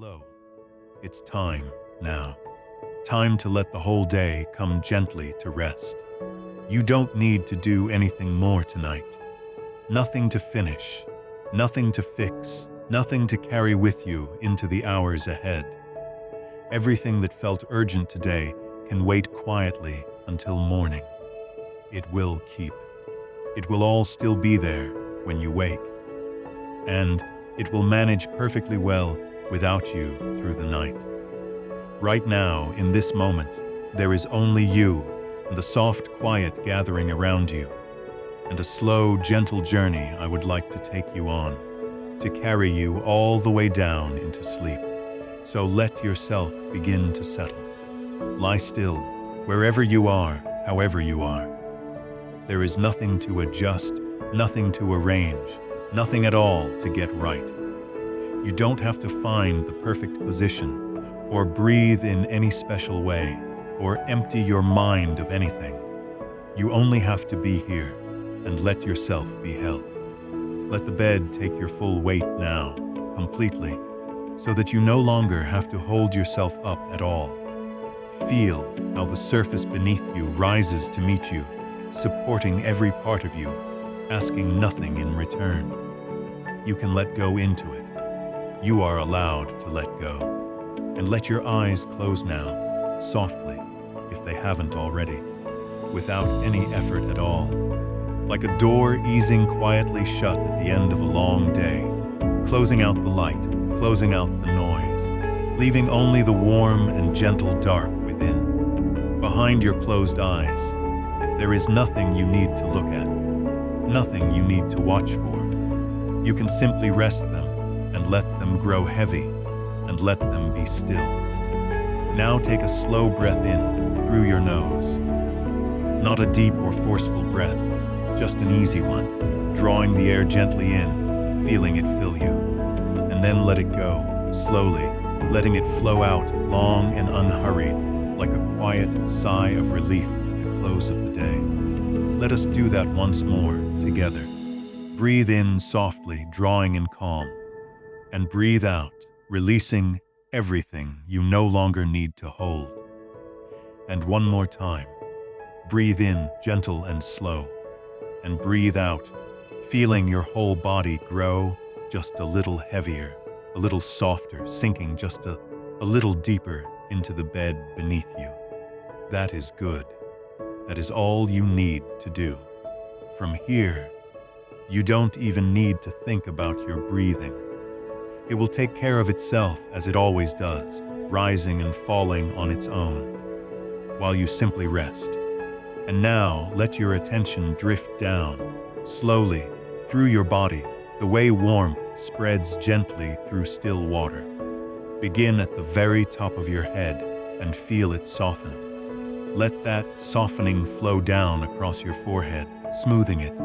Hello. It's time now. Time to let the whole day come gently to rest. You don't need to do anything more tonight. Nothing to finish, nothing to fix, nothing to carry with you into the hours ahead. Everything that felt urgent today can wait quietly until morning. It will keep. It will all still be there when you wake. And it will manage perfectly well without you through the night. Right now, in this moment, there is only you and the soft quiet gathering around you, and a slow, gentle journey I would like to take you on, to carry you all the way down into sleep. So let yourself begin to settle. Lie still, wherever you are, however you are. There is nothing to adjust, nothing to arrange, nothing at all to get right. You don't have to find the perfect position, or breathe in any special way, or empty your mind of anything. You only have to be here and let yourself be held. Let the bed take your full weight now, completely, so that you no longer have to hold yourself up at all. Feel how the surface beneath you rises to meet you, supporting every part of you, asking nothing in return. You can let go into it. You are allowed to let go. And let your eyes close now, softly, if they haven't already, without any effort at all. Like a door easing quietly shut at the end of a long day, closing out the light, closing out the noise, leaving only the warm and gentle dark within. Behind your closed eyes, there is nothing you need to look at, nothing you need to watch for. You can simply rest them and let them grow heavy and let them be still. Now take a slow breath in through your nose. Not a deep or forceful breath, just an easy one, drawing the air gently in, feeling it fill you. And then let it go, slowly, letting it flow out long and unhurried, like a quiet sigh of relief at the close of the day. Let us do that once more, together. Breathe in softly, drawing in calm, and breathe out, releasing everything you no longer need to hold. And one more time, breathe in gentle and slow, and breathe out, feeling your whole body grow just a little heavier, a little softer, sinking just a little deeper into the bed beneath you. That is good. That is all you need to do. From here, you don't even need to think about your breathing. It will take care of itself as it always does, rising and falling on its own, while you simply rest. And now let your attention drift down, slowly, through your body, the way warmth spreads gently through still water. Begin at the very top of your head and feel it soften. Let that softening flow down across your forehead, smoothing it,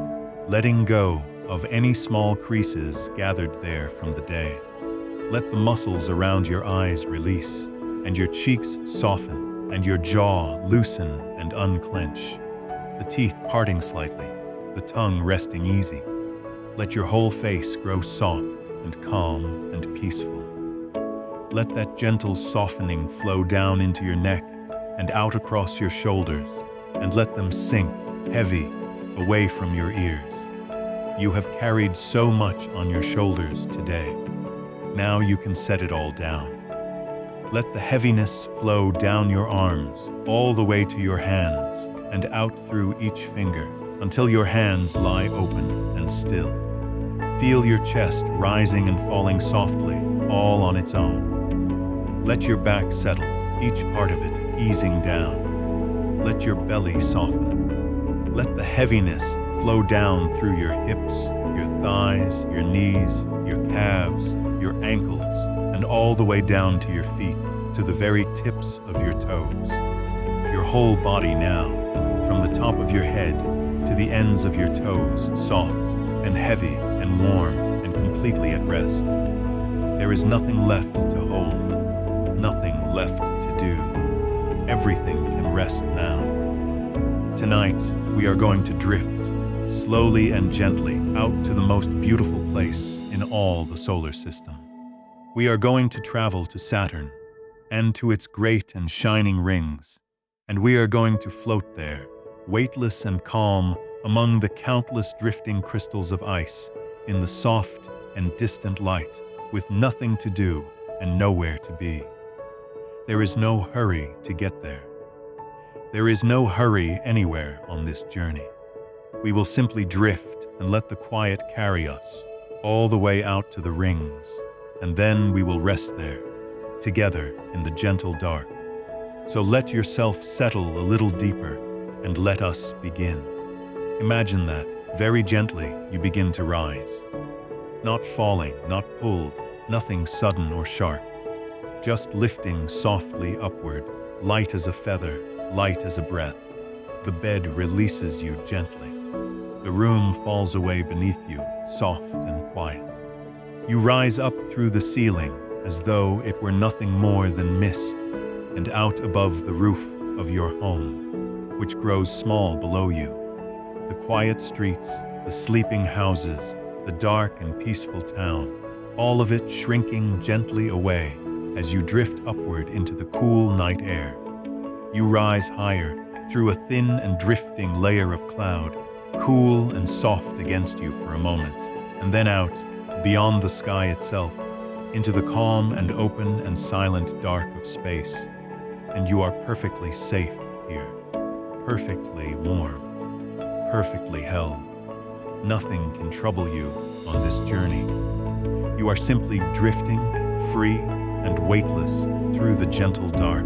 letting go of any small creases gathered there from the day. Let the muscles around your eyes release, and your cheeks soften, and your jaw loosen and unclench, the teeth parting slightly, the tongue resting easy. Let your whole face grow soft and calm and peaceful. Let that gentle softening flow down into your neck and out across your shoulders, and let them sink, heavy, away from your ears. You have carried so much on your shoulders today. Now you can set it all down. Let the heaviness flow down your arms, all the way to your hands, and out through each finger, until your hands lie open and still. Feel your chest rising and falling softly, all on its own. Let your back settle, each part of it easing down. Let your belly soften. Let the heaviness flow down through your hips, your thighs, your knees, your calves, your ankles, and all the way down to your feet, to the very tips of your toes. Your whole body now, from the top of your head to the ends of your toes, soft and heavy and warm and completely at rest. There is nothing left to hold, nothing left to do. Everything can rest now. Tonight, we are going to drift, slowly and gently, out to the most beautiful place in all the solar system, We are going to travel to Saturn and to its great and shining rings, and we are going to float there, weightless and calm among the countless drifting crystals of ice in the soft and distant light, with nothing to do and nowhere to be. There is no hurry to get there. There is no hurry anywhere on this journey. We will simply drift and let the quiet carry us all the way out to the rings, and then we will rest there, together in the gentle dark. So let yourself settle a little deeper and let us begin. Imagine that, very gently, you begin to rise. Not falling, not pulled, nothing sudden or sharp. Just lifting softly upward, light as a feather, light as a breath. The bed releases you gently. The room falls away beneath you, soft and quiet. You rise up through the ceiling as though it were nothing more than mist, and out above the roof of your home, which grows small below you. The quiet streets, the sleeping houses, the dark and peaceful town, all of it shrinking gently away as you drift upward into the cool night air. You rise higher through a thin and drifting layer of cloud, cool and soft against you for a moment, and then out, beyond the sky itself, into the calm and open and silent dark of space. And you are perfectly safe here, perfectly warm, perfectly held. Nothing can trouble you on this journey. You are simply drifting, free and weightless through the gentle dark.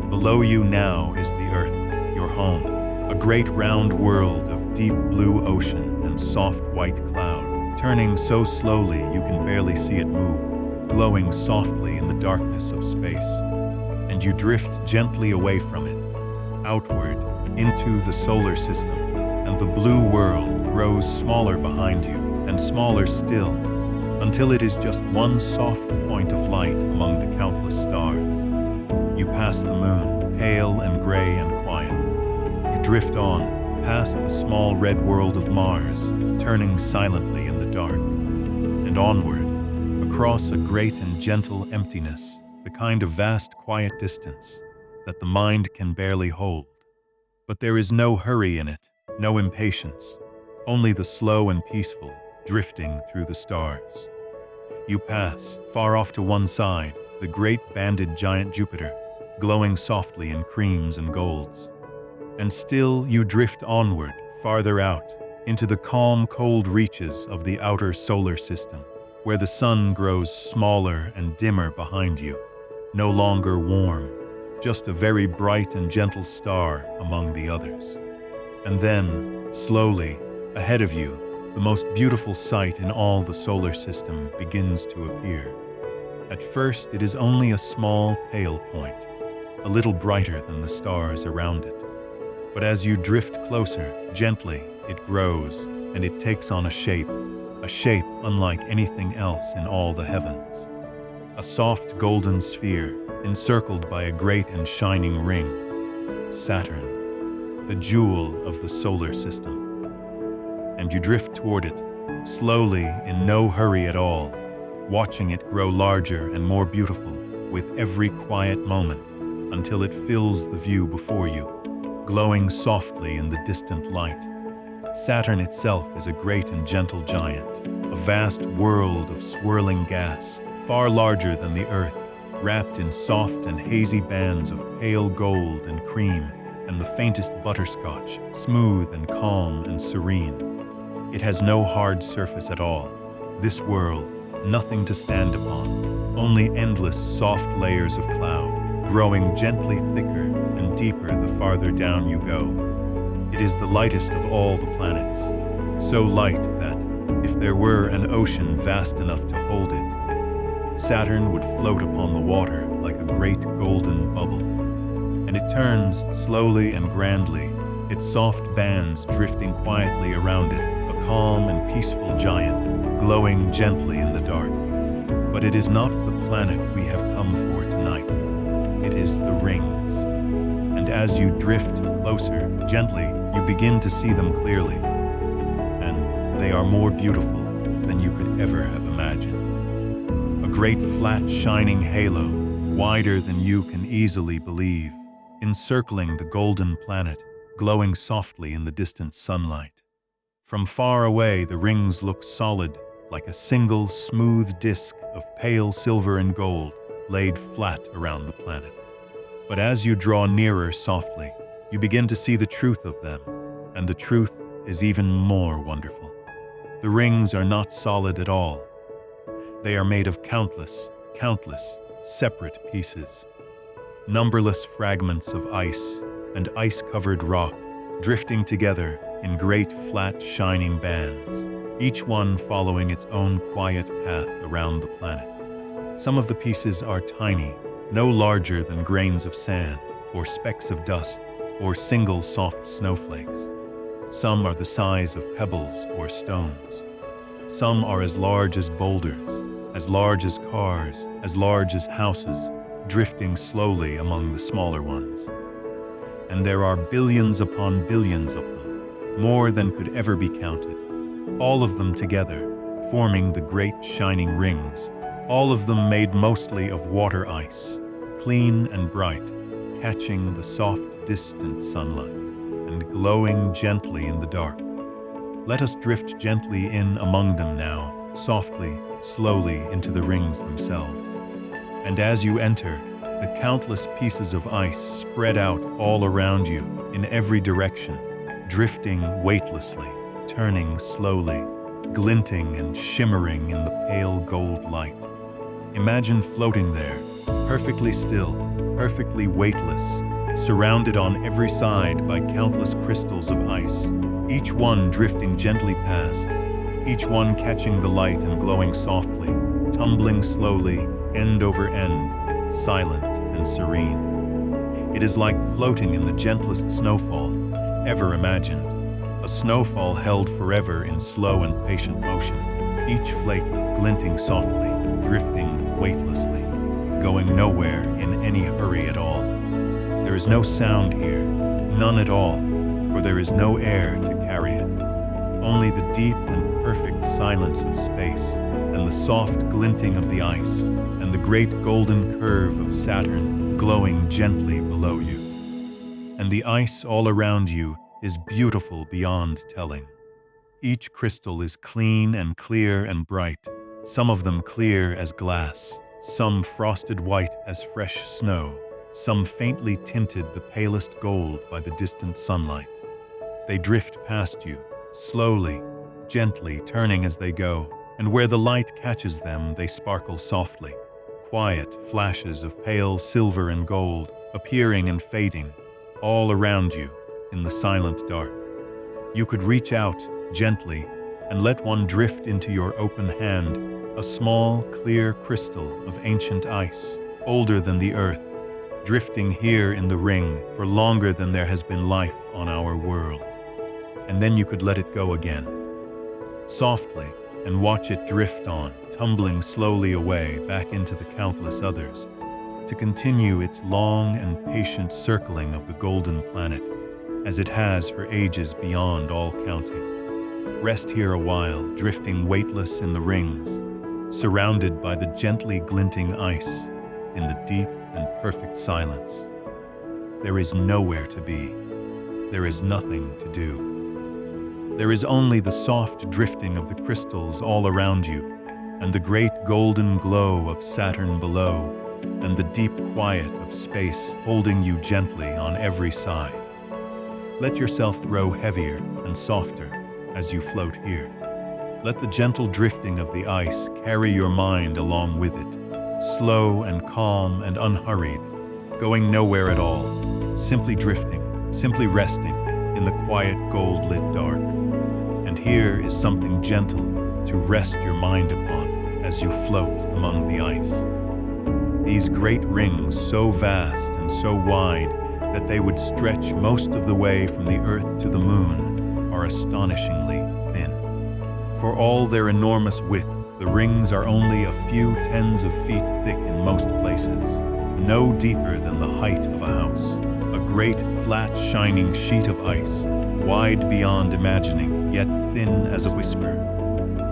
Below you now is the earth, your home, a great round world of deep blue ocean and soft white cloud, turning so slowly you can barely see it move, glowing softly in the darkness of space. And you drift gently away from it, outward into the solar system, and the blue world grows smaller behind you and smaller still, until it is just one soft point of light among the countless stars. You pass the moon, pale and gray and quiet. You drift on, past the small red world of Mars, turning silently in the dark, and onward, across a great and gentle emptiness, the kind of vast quiet distance that the mind can barely hold. But there is no hurry in it, no impatience, only the slow and peaceful, drifting through the stars. You pass, far off to one side, the great banded giant Jupiter, glowing softly in creams and golds. And still you drift onward, farther out, into the calm, cold reaches of the outer solar system, where the sun grows smaller and dimmer behind you, no longer warm, just a very bright and gentle star among the others. And then, slowly, ahead of you, the most beautiful sight in all the solar system begins to appear. At first, it is only a small, pale point, a little brighter than the stars around it. But as you drift closer, gently, it grows, and it takes on a shape unlike anything else in all the heavens. A soft golden sphere, encircled by a great and shining ring, Saturn, the jewel of the solar system. And you drift toward it, slowly, in no hurry at all, watching it grow larger and more beautiful with every quiet moment, until it fills the view before you, glowing softly in the distant light. Saturn itself is a great and gentle giant, a vast world of swirling gas, far larger than the Earth, wrapped in soft and hazy bands of pale gold and cream and the faintest butterscotch, smooth and calm and serene. It has no hard surface at all. This world, nothing to stand upon, only endless soft layers of cloud, growing gently thicker and deeper the farther down you go. It is the lightest of all the planets, so light that, if there were an ocean vast enough to hold it, Saturn would float upon the water like a great golden bubble. And it turns slowly and grandly, its soft bands drifting quietly around it, a calm and peaceful giant, glowing gently in the dark. But it is not the planet we have come for tonight. It is the rings. And as you drift closer, gently, you begin to see them clearly. And they are more beautiful than you could ever have imagined. A great flat shining halo, wider than you can easily believe, encircling the golden planet, glowing softly in the distant sunlight. From far away, the rings look solid, like a single smooth disk of pale silver and gold laid flat around the planet. But as you draw nearer softly, you begin to see the truth of them, and the truth is even more wonderful. The rings are not solid at all. They are made of countless separate pieces. Numberless fragments of ice and ice-covered rock drifting together in great flat shining bands, each one following its own quiet path around the planet. Some of the pieces are tiny, no larger than grains of sand or specks of dust or single soft snowflakes. Some are the size of pebbles or stones. Some are as large as boulders, as large as cars, as large as houses, drifting slowly among the smaller ones. And there are billions upon billions of them, more than could ever be counted, all of them together, forming the great shining rings, all of them made mostly of water ice, clean and bright, catching the soft, distant sunlight and glowing gently in the dark. Let us drift gently in among them now, softly, slowly into the rings themselves. And as you enter, the countless pieces of ice spread out all around you in every direction, drifting weightlessly, turning slowly, glinting and shimmering in the pale gold light. Imagine floating there, perfectly still, perfectly weightless, surrounded on every side by countless crystals of ice, each one drifting gently past, each one catching the light and glowing softly, tumbling slowly, end over end, silent and serene. It is like floating in the gentlest snowfall ever imagined, a snowfall held forever in slow and patient motion, each flake glinting softly, drifting weightlessly, going nowhere in any hurry at all. There is no sound here, none at all, for there is no air to carry it. Only the deep and perfect silence of space, and the soft glinting of the ice, and the great golden curve of Saturn glowing gently below you. And the ice all around you is beautiful beyond telling. Each crystal is clean and clear and bright, some of them clear as glass, some frosted white as fresh snow, some faintly tinted the palest gold by the distant sunlight. They drift past you, slowly, gently turning as they go, and where the light catches them, they sparkle softly. Quiet flashes of pale silver and gold, appearing and fading, all around you in the silent dark. You could reach out gently and let one drift into your open hand, a small, clear crystal of ancient ice, older than the earth, drifting here in the ring for longer than there has been life on our world. And then you could let it go again, softly, and watch it drift on, tumbling slowly away back into the countless others, to continue its long and patient circling of the golden planet, as it has for ages beyond all counting. Rest here a while, drifting weightless in the rings, surrounded by the gently glinting ice, in the deep and perfect silence. There is nowhere to be. There is nothing to do. There is only the soft drifting of the crystals all around you, and the great golden glow of Saturn below, and the deep quiet of space holding you gently on every side. Let yourself grow heavier and softer as you float here. Let the gentle drifting of the ice carry your mind along with it, slow and calm and unhurried, going nowhere at all, simply drifting, simply resting in the quiet gold-lit dark. And here is something gentle to rest your mind upon as you float among the ice. These great rings, so vast and so wide that they would stretch most of the way from the Earth to the Moon, are astonishingly thin. For all their enormous width, the rings are only a few tens of feet thick in most places, no deeper than the height of a house. A great, flat, shining sheet of ice, wide beyond imagining, yet thin as a whisper.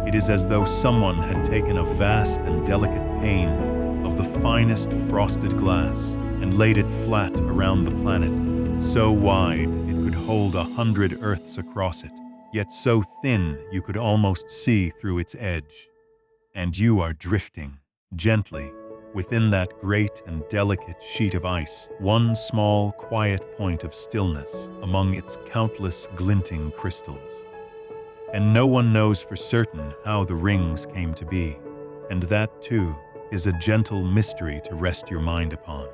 It is as though someone had taken a vast and delicate pane of the finest frosted glass and laid it flat around the planet, so wide it could hold 100 Earths across it, yet so thin you could almost see through its edge. And you are drifting, gently, within that great and delicate sheet of ice, one small, quiet point of stillness among its countless glinting crystals. And no one knows for certain how the rings came to be, and that, too, is a gentle mystery to rest your mind upon.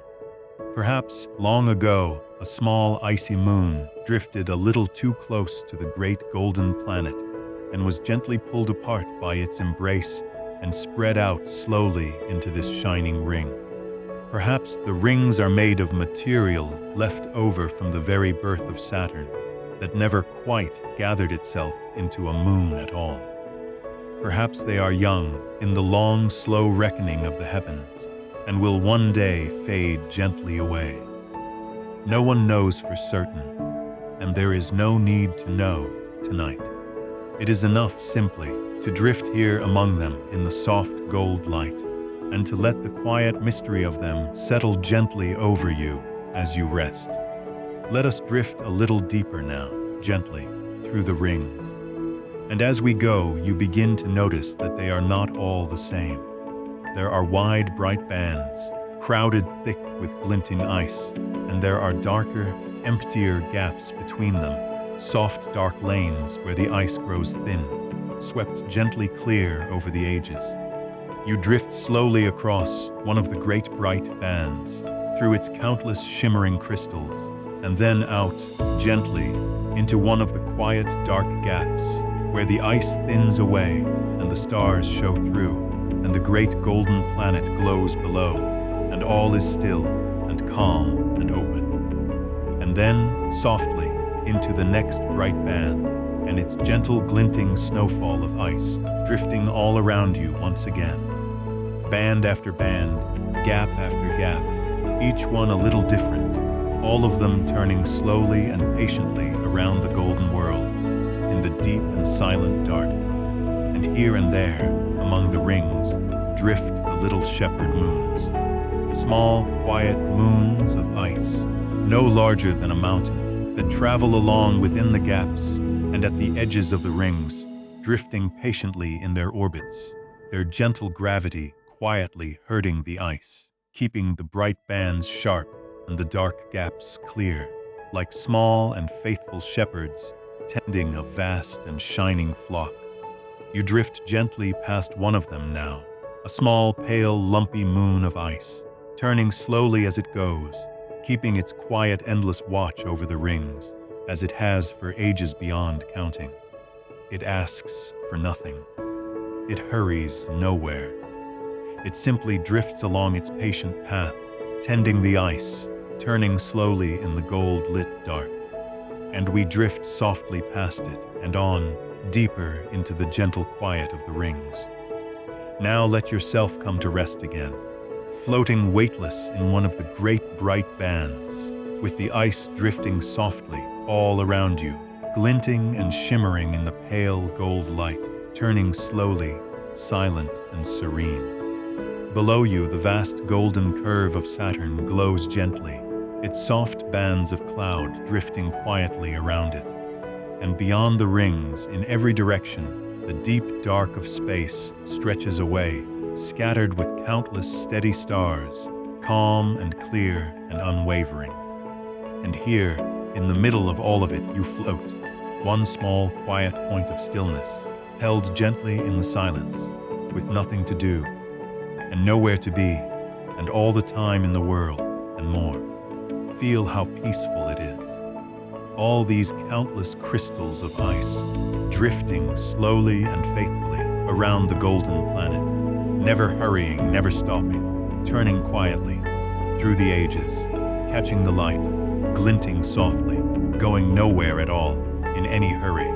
Perhaps, long ago, a small icy moon drifted a little too close to the great golden planet and was gently pulled apart by its embrace and spread out slowly into this shining ring. Perhaps the rings are made of material left over from the very birth of Saturn that never quite gathered itself into a moon at all. Perhaps they are young in the long, slow reckoning of the heavens and will one day fade gently away. No one knows for certain, and there is no need to know tonight. It is enough simply to drift here among them in the soft gold light, and to let the quiet mystery of them settle gently over you as you rest. Let us drift a little deeper now, gently, through the rings. And as we go, you begin to notice that they are not all the same. There are wide, bright bands, crowded thick with glinting ice, and there are darker, emptier gaps between them, soft, dark lanes where the ice grows thin, swept gently clear over the ages. You drift slowly across one of the great bright bands, through its countless shimmering crystals, and then out, gently, into one of the quiet, dark gaps, where the ice thins away and the stars show through, and the great golden planet glows below, and all is still and calm and open. And then, softly, into the next bright band, and its gentle glinting snowfall of ice, drifting all around you once again. Band after band, gap after gap, each one a little different, all of them turning slowly and patiently around the golden world, in the deep and silent dark. And here and there, among the rings, drift the little shepherd moons. Small, quiet moons of ice, no larger than a mountain, that travel along within the gaps and at the edges of the rings, drifting patiently in their orbits, their gentle gravity quietly herding the ice, keeping the bright bands sharp and the dark gaps clear, like small and faithful shepherds tending a vast and shining flock. You drift gently past one of them now, a small, pale, lumpy moon of ice, turning slowly as it goes, keeping its quiet, endless watch over the rings, as it has for ages beyond counting. It asks for nothing. It hurries nowhere. It simply drifts along its patient path, tending the ice, turning slowly in the gold-lit dark. And we drift softly past it and on, deeper into the gentle quiet of the rings. Now let yourself come to rest again, floating weightless in one of the great bright bands, with the ice drifting softly all around you, glinting and shimmering in the pale gold light, turning slowly, silent and serene. Below you, the vast golden curve of Saturn glows gently, its soft bands of cloud drifting quietly around it. And beyond the rings, in every direction, the deep dark of space stretches away, scattered with countless steady stars, calm and clear and unwavering. And here, in the middle of all of it, you float, one small, quiet point of stillness, held gently in the silence, with nothing to do, and nowhere to be, and all the time in the world, and more. Feel how peaceful it is. All these countless crystals of ice, drifting slowly and faithfully around the golden planet, never hurrying, never stopping, turning quietly through the ages, catching the light, glinting softly, going nowhere at all, in any hurry.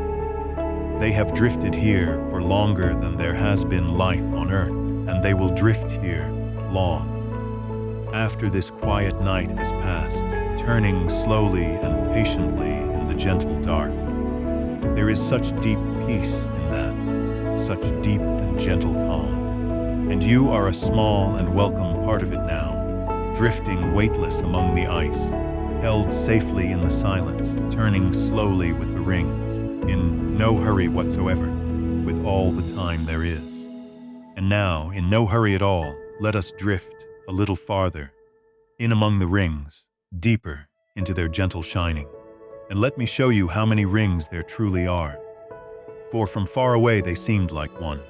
They have drifted here for longer than there has been life on Earth, and they will drift here long. After this quiet night has passed, turning slowly and patiently in the gentle dark, there is such deep peace in that, such deep and gentle calm. And you are a small and welcome part of it now, drifting weightless among the ice, held safely in the silence, turning slowly with the rings, in no hurry whatsoever, with all the time there is. And now, in no hurry at all, let us drift a little farther, in among the rings, deeper into their gentle shining. And let me show you how many rings there truly are. For from far away they seemed like one,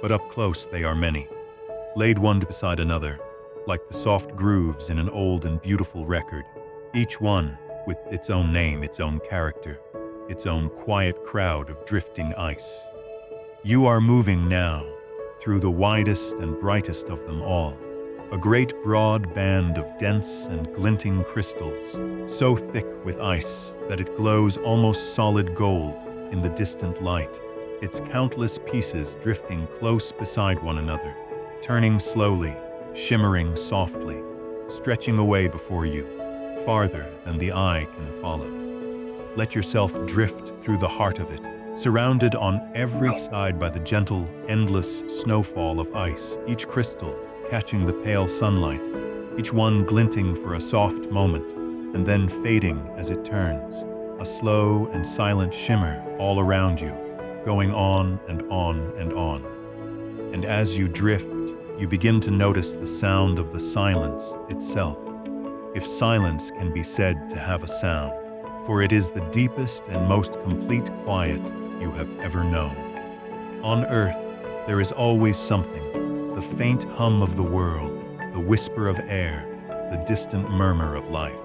but up close they are many, laid one beside another, like the soft grooves in an old and beautiful record, each one with its own name, its own character, its own quiet crowd of drifting ice. You are moving now through the widest and brightest of them all, a great broad band of dense and glinting crystals, so thick with ice that it glows almost solid gold in the distant light, its countless pieces drifting close beside one another, turning slowly, shimmering softly, stretching away before you, farther than the eye can follow. Let yourself drift through the heart of it, surrounded on every side by the gentle, endless snowfall of ice, each crystal catching the pale sunlight, each one glinting for a soft moment, and then fading as it turns, a slow and silent shimmer all around you, going on and on and on. And as you drift, you begin to notice the sound of the silence itself, if silence can be said to have a sound, for it is the deepest and most complete quiet you have ever known. On earth, there is always something, the faint hum of the world, the whisper of air, the distant murmur of life.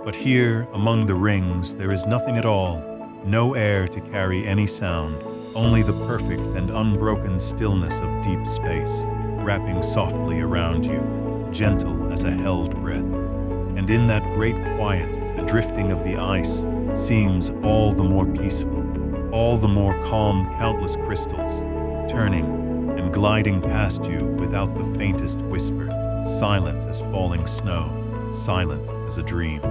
But here, among the rings, there is nothing at all, no air to carry any sound, only the perfect and unbroken stillness of deep space, wrapping softly around you, gentle as a held breath. And in that great quiet, the drifting of the ice seems all the more peaceful, all the more calm, countless crystals, turning and gliding past you without the faintest whisper, silent as falling snow, silent as a dream.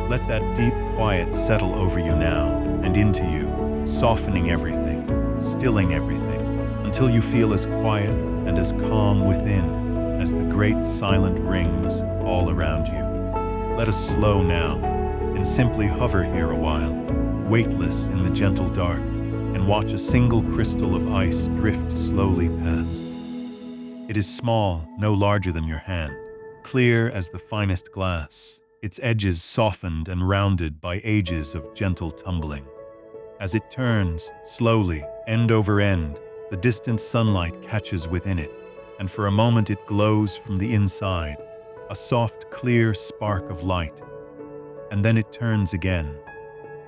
Let that deep quiet settle over you now and into you, softening everything, stilling everything, until you feel as quiet and as calm within as the great silent rings all around you. Let us slow now and simply hover here a while, weightless in the gentle dark, and watch a single crystal of ice drift slowly past. It is small, no larger than your hand, clear as the finest glass, its edges softened and rounded by ages of gentle tumbling. As it turns, slowly, end over end, the distant sunlight catches within it, and for a moment it glows from the inside, a soft, clear spark of light. And then it turns again,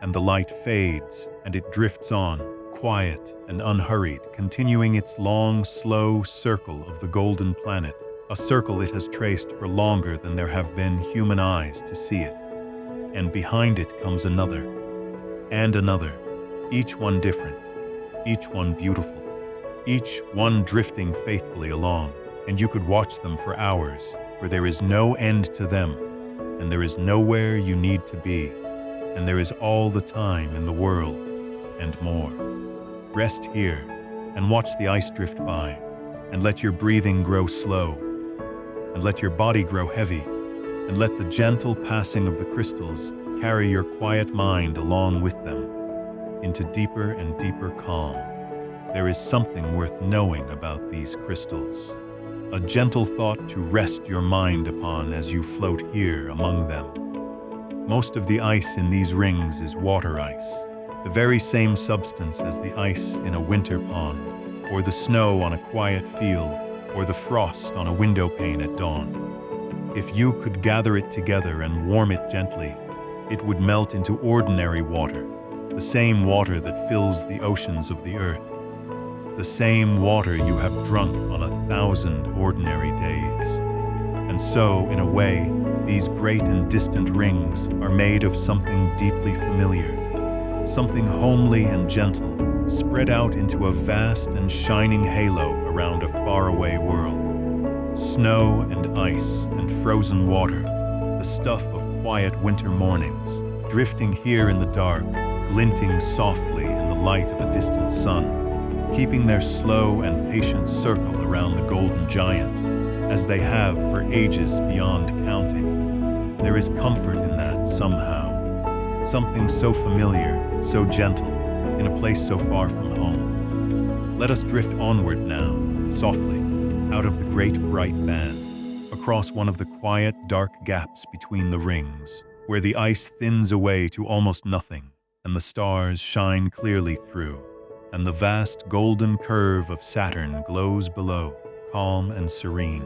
and the light fades, and it drifts on, quiet and unhurried, continuing its long, slow circle of the golden planet, a circle it has traced for longer than there have been human eyes to see it. And behind it comes another, and another, each one different, each one beautiful, each one drifting faithfully along, and you could watch them for hours, for there is no end to them, and there is nowhere you need to be, and there is all the time in the world, and more. Rest here, and watch the ice drift by, and let your breathing grow slow, and let your body grow heavy, and let the gentle passing of the crystals carry your quiet mind along with them, into deeper and deeper calm. There is something worth knowing about these crystals, a gentle thought to rest your mind upon as you float here among them. Most of the ice in these rings is water ice, the very same substance as the ice in a winter pond, or the snow on a quiet field, or the frost on a window pane at dawn. If you could gather it together and warm it gently, it would melt into ordinary water, the same water that fills the oceans of the earth, the same water you have drunk on 1,000 ordinary days. And so, in a way, these great and distant rings are made of something deeply familiar, something homely and gentle, spread out into a vast and shining halo around a faraway world. Snow and ice and frozen water, the stuff of quiet winter mornings, drifting here in the dark, glinting softly in the light of a distant sun, keeping their slow and patient circle around the golden giant, as they have for ages beyond counting. There is comfort in that somehow. Something so familiar, so gentle, in a place so far from home. Let us drift onward now, softly, out of the great bright band, across one of the quiet, dark gaps between the rings, where the ice thins away to almost nothing, and the stars shine clearly through, and the vast golden curve of Saturn glows below, calm and serene.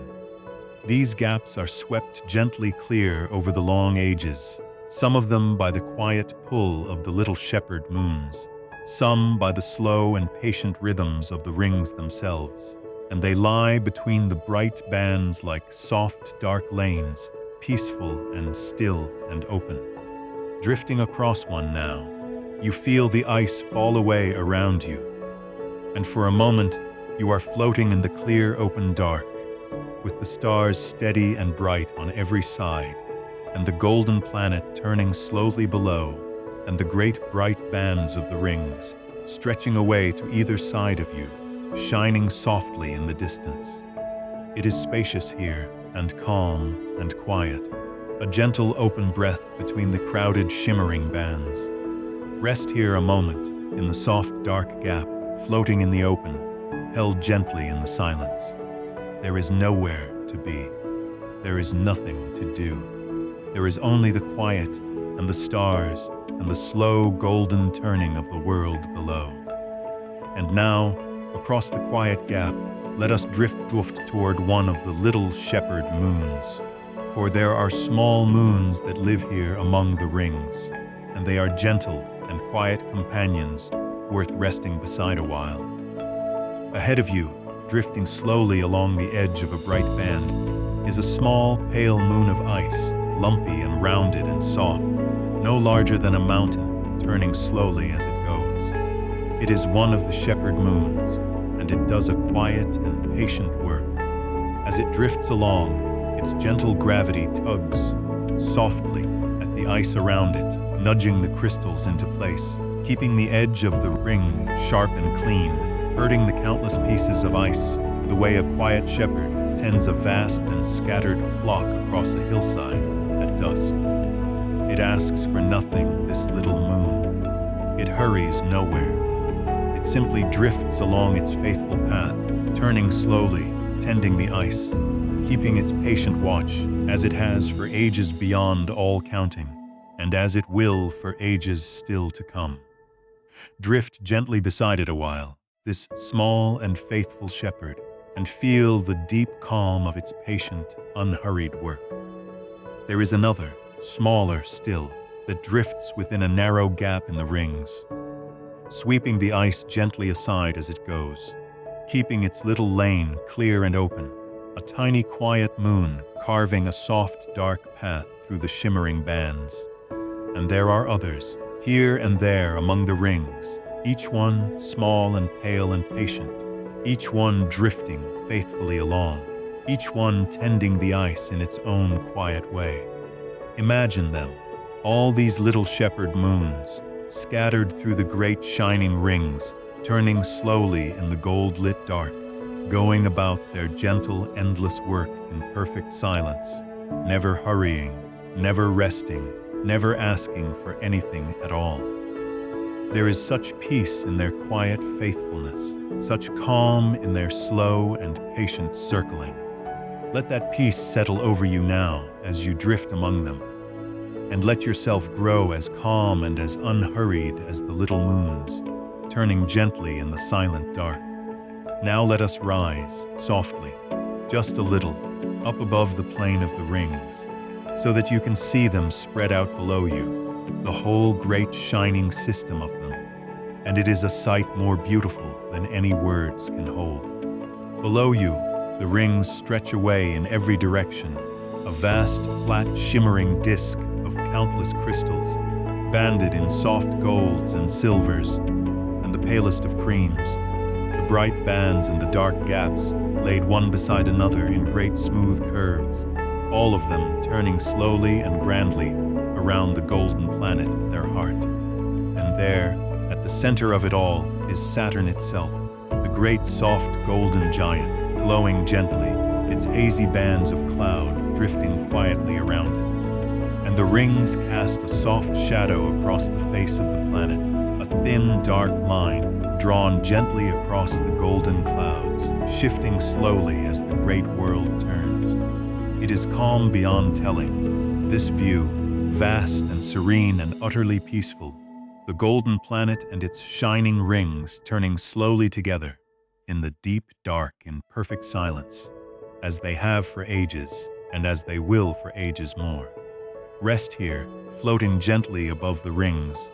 These gaps are swept gently clear over the long ages, some of them by the quiet pull of the little shepherd moons, some by the slow and patient rhythms of the rings themselves, and they lie between the bright bands like soft, dark lanes, peaceful and still and open. Drifting across one now, you feel the ice fall away around you, and for a moment you are floating in the clear, open dark, with the stars steady and bright on every side, and the golden planet turning slowly below, and the great bright bands of the rings stretching away to either side of you, shining softly in the distance. It is spacious here, and calm and quiet, a gentle open breath between the crowded shimmering bands. Rest here a moment in the soft dark gap, floating in the open, held gently in the silence. There is nowhere to be. There is nothing to do. There is only the quiet and the stars and the slow golden turning of the world below. And now, across the quiet gap, let us drift toward one of the little shepherd moons. For there are small moons that live here among the rings, and they are gentle and quiet companions worth resting beside a while. Ahead of you, drifting slowly along the edge of a bright band, is a small, pale moon of ice, lumpy and rounded and soft, no larger than a mountain, turning slowly as it goes. It is one of the shepherd moons, and it does a quiet and patient work. As it drifts along, its gentle gravity tugs softly at the ice around it, nudging the crystals into place, keeping the edge of the ring sharp and clean, herding the countless pieces of ice the way a quiet shepherd tends a vast and scattered flock across a hillside at dusk. It asks for nothing, this little moon. It hurries nowhere. It simply drifts along its faithful path, turning slowly, tending the ice, keeping its patient watch, as it has for ages beyond all counting, and as it will for ages still to come. Drift gently beside it a while, this small and faithful shepherd, and feel the deep calm of its patient, unhurried work. There is another, smaller still, that drifts within a narrow gap in the rings, sweeping the ice gently aside as it goes, keeping its little lane clear and open, a tiny quiet moon carving a soft dark path through the shimmering bands. And there are others, here and there among the rings, each one small and pale and patient, each one drifting faithfully along, each one tending the ice in its own quiet way. Imagine them, all these little shepherd moons, scattered through the great shining rings, turning slowly in the gold-lit dark, going about their gentle, endless work in perfect silence, never hurrying, never resting, never asking for anything at all. There is such peace in their quiet faithfulness, such calm in their slow and patient circling. Let that peace settle over you now as you drift among them, and let yourself grow as calm and as unhurried as the little moons, turning gently in the silent dark. Now let us rise, softly, just a little, up above the plane of the rings, so that you can see them spread out below you, the whole great shining system of them, and it is a sight more beautiful than any words can hold. Below you, the rings stretch away in every direction, a vast, flat, shimmering disk of countless crystals, banded in soft golds and silvers, and the palest of creams, the bright bands and the dark gaps laid one beside another in great smooth curves, all of them turning slowly and grandly around the golden planet at their heart. And there, at the center of it all, is Saturn itself, the great soft golden giant, glowing gently, its hazy bands of cloud drifting quietly around it. And the rings cast a soft shadow across the face of the planet, a thin, dark line drawn gently across the golden clouds, shifting slowly as the great world turns. It is calm beyond telling. This view, vast and serene and utterly peaceful, the golden planet and its shining rings turning slowly together in the deep dark in perfect silence, as they have for ages and as they will for ages more. Rest here, floating gently above the rings,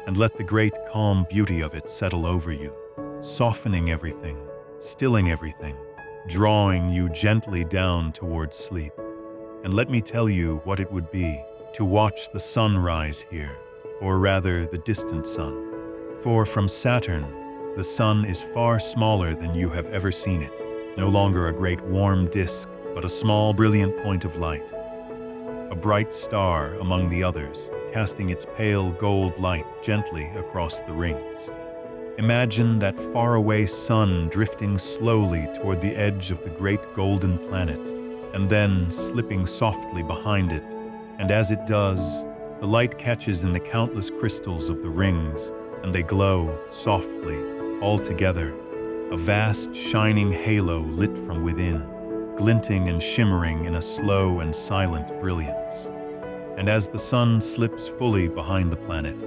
and let the great calm beauty of it settle over you, softening everything, stilling everything, drawing you gently down towards sleep. And let me tell you what it would be to watch the sun rise here, or rather the distant sun. For from Saturn, the sun is far smaller than you have ever seen it, no longer a great warm disk, but a small brilliant point of light, a bright star among the others, casting its pale gold light gently across the rings. Imagine that faraway sun drifting slowly toward the edge of the great golden planet, and then slipping softly behind it, and as it does, the light catches in the countless crystals of the rings, and they glow softly, all together, a vast shining halo lit from within, glinting and shimmering in a slow and silent brilliance. And as the sun slips fully behind the planet,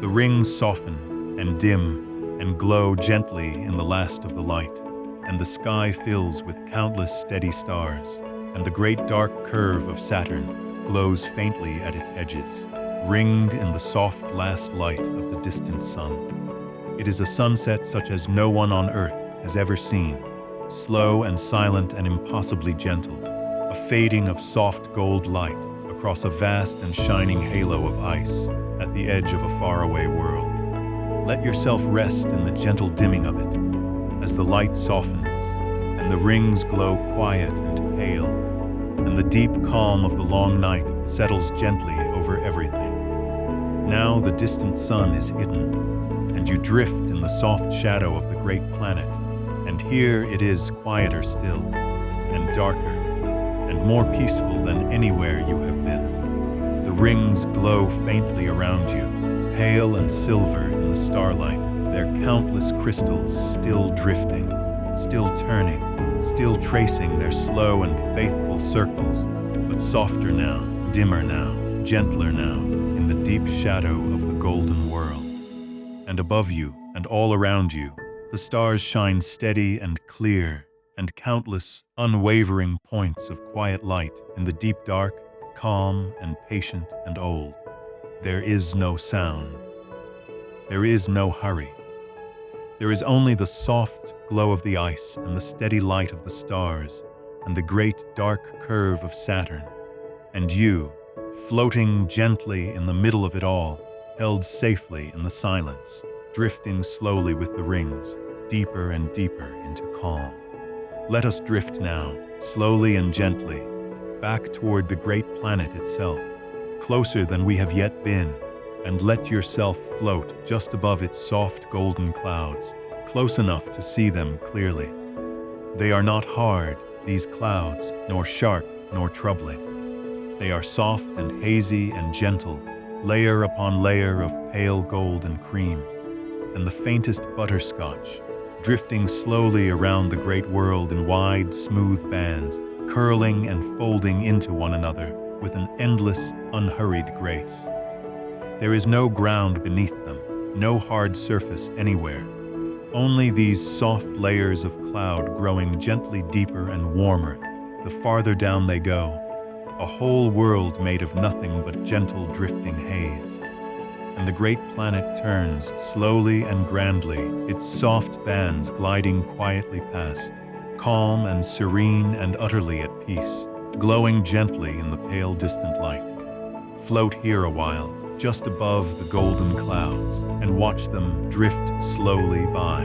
the rings soften and dim and glow gently in the last of the light, and the sky fills with countless steady stars, and the great dark curve of Saturn glows faintly at its edges, ringed in the soft last light of the distant sun. It is a sunset such as no one on earth has ever seen, slow and silent and impossibly gentle, a fading of soft gold light across a vast and shining halo of ice at the edge of a faraway world. Let yourself rest in the gentle dimming of it, as the light softens, and the rings glow quiet and pale, and the deep calm of the long night settles gently over everything. Now the distant sun is hidden, and you drift in the soft shadow of the great planet, and here it is quieter still, and darker, and more peaceful than anywhere you have been. The rings glow faintly around you, pale and silver in the starlight, their countless crystals still drifting, still turning, still tracing their slow and faithful circles, but softer now, dimmer now, gentler now, in the deep shadow of the golden world. And above you and all around you, the stars shine steady and clear, and countless, unwavering points of quiet light in the deep dark, calm and patient and old. There is no sound. There is no hurry. There is only the soft glow of the ice and the steady light of the stars and the great dark curve of Saturn, and you, floating gently in the middle of it all, held safely in the silence, drifting slowly with the rings, deeper and deeper into calm. Let us drift now, slowly and gently, back toward the great planet itself, closer than we have yet been, and let yourself float just above its soft golden clouds, close enough to see them clearly. They are not hard, these clouds, nor sharp, nor troubling. They are soft and hazy and gentle, layer upon layer of pale gold and cream, and the faintest butterscotch, drifting slowly around the great world in wide, smooth bands, curling and folding into one another with an endless, unhurried grace. There is no ground beneath them, no hard surface anywhere, only these soft layers of cloud growing gently deeper and warmer the farther down they go, a whole world made of nothing but gentle drifting haze. And the great planet turns slowly and grandly, its soft bands gliding quietly past, calm and serene and utterly at peace, glowing gently in the pale distant light. Float here a while, just above the golden clouds, and watch them drift slowly by,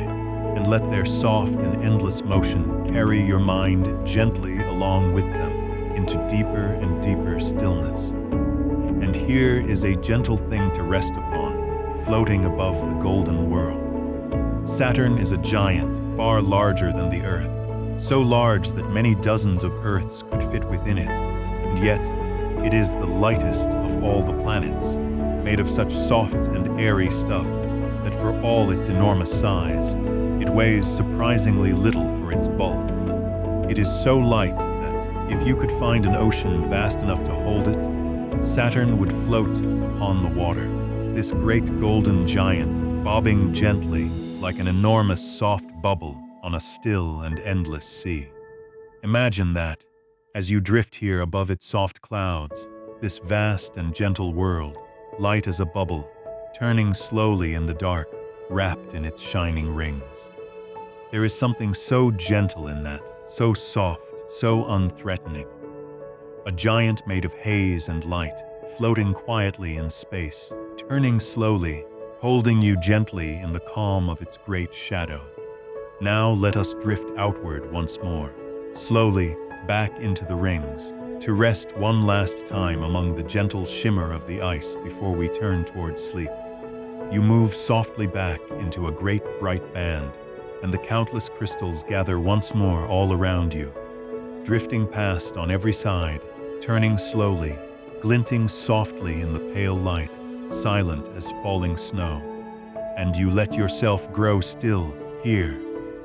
and let their soft and endless motion carry your mind gently along with them into deeper and deeper stillness. And here is a gentle thing to rest upon, floating above the golden world. Saturn is a giant, far larger than the Earth, so large that many dozens of Earths could fit within it, and yet it is the lightest of all the planets, made of such soft and airy stuff that for all its enormous size, it weighs surprisingly little for its bulk. It is so light that, if you could find an ocean vast enough to hold it, Saturn would float upon the water, this great golden giant bobbing gently like an enormous soft bubble on a still and endless sea. Imagine that, as you drift here above its soft clouds, this vast and gentle world, light as a bubble, turning slowly in the dark, wrapped in its shining rings. There is something so gentle in that, so soft, so unthreatening. A giant made of haze and light, floating quietly in space, turning slowly, holding you gently in the calm of its great shadow. Now let us drift outward once more, slowly back into the rings, to rest one last time among the gentle shimmer of the ice before we turn toward sleep. You move softly back into a great bright band, and the countless crystals gather once more all around you, drifting past on every side, turning slowly, glinting softly in the pale light, silent as falling snow. And you let yourself grow still here,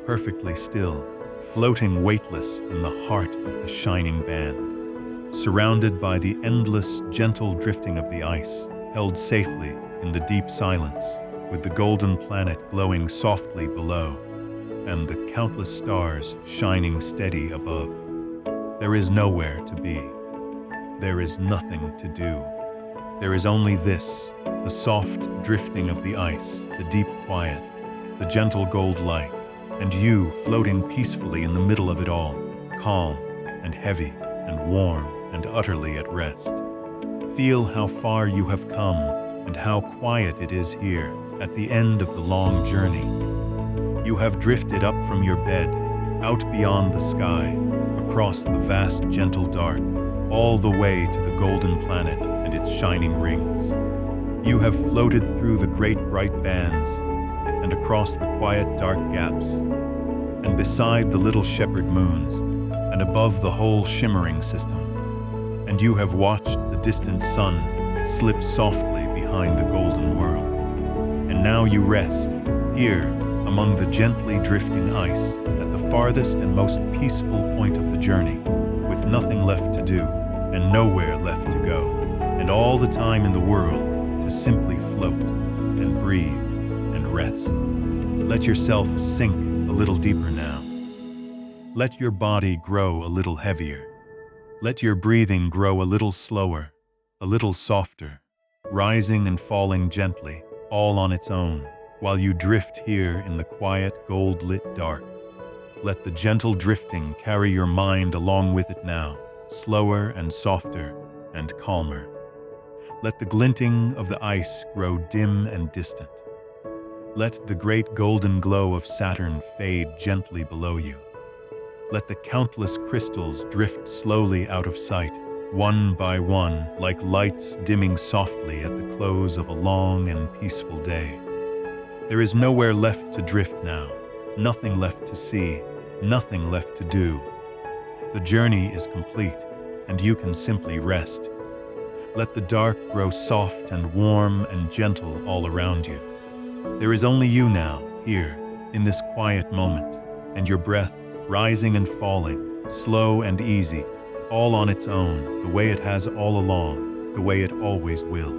perfectly still, floating weightless in the heart of the shining band, surrounded by the endless, gentle drifting of the ice, held safely in the deep silence, with the golden planet glowing softly below, and the countless stars shining steady above. There is nowhere to be. There is nothing to do. There is only this, the soft drifting of the ice, the deep quiet, the gentle gold light, and you floating peacefully in the middle of it all, calm and heavy and warm and utterly at rest. Feel how far you have come and how quiet it is here at the end of the long journey. You have drifted up from your bed, out beyond the sky, across the vast gentle dark, all the way to the golden planet and its shining rings. You have floated through the great bright bands and across the quiet dark gaps, and beside the little shepherd moons, and above the whole shimmering system. And you have watched the distant sun slip softly behind the golden world. And now you rest, here, among the gently drifting ice, at the farthest and most peaceful point of the journey, with nothing left to do, and nowhere left to go, and all the time in the world to simply float, and breathe, and rest. Let yourself sink a little deeper now. Let your body grow a little heavier. Let your breathing grow a little slower, a little softer, rising and falling gently, all on its own, while you drift here in the quiet, gold-lit dark. Let the gentle drifting carry your mind along with it now, slower and softer and calmer. Let the glinting of the ice grow dim and distant. Let the great golden glow of Saturn fade gently below you. Let the countless crystals drift slowly out of sight, one by one, like lights dimming softly at the close of a long and peaceful day. There is nowhere left to drift now, nothing left to see, nothing left to do. The journey is complete, and you can simply rest. Let the dark grow soft and warm and gentle all around you. There is only you now, here, in this quiet moment, and your breath rising and falling, slow and easy, all on its own, the way it has all along, the way it always will.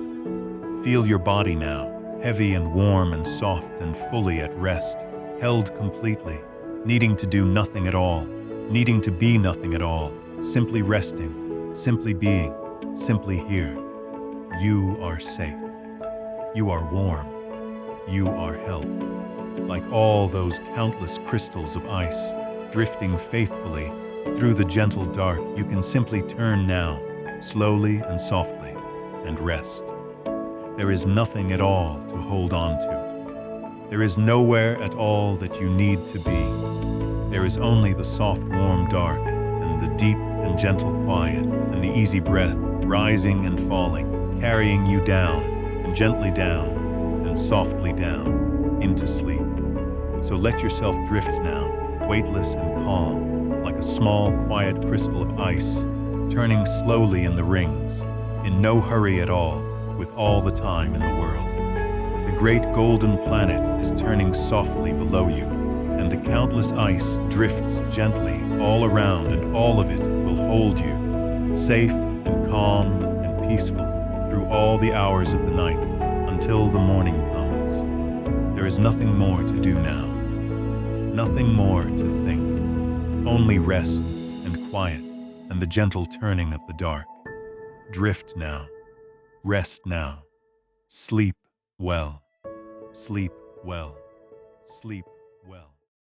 Feel your body now, heavy and warm and soft and fully at rest, held completely, needing to do nothing at all, needing to be nothing at all, simply resting, simply being, simply here. You are safe. You are warm. You are held. Like all those countless crystals of ice, drifting faithfully through the gentle dark, you can simply turn now, slowly and softly, and rest. There is nothing at all to hold on to. There is nowhere at all that you need to be. There is only the soft, warm dark, and the deep and gentle quiet, and the easy breath, rising and falling, carrying you down, and gently down, and softly down, into sleep. So let yourself drift now, weightless and calm, like a small, quiet crystal of ice, turning slowly in the rings, in no hurry at all, with all the time in the world. The great golden planet is turning softly below you, and the countless ice drifts gently all around, and all of it will hold you, safe and calm and peaceful, through all the hours of the night, until the morning comes. There is nothing more to do now, nothing more to think, only rest and quiet and the gentle turning of the dark. Drift now, rest now, sleep well, sleep well, sleep well.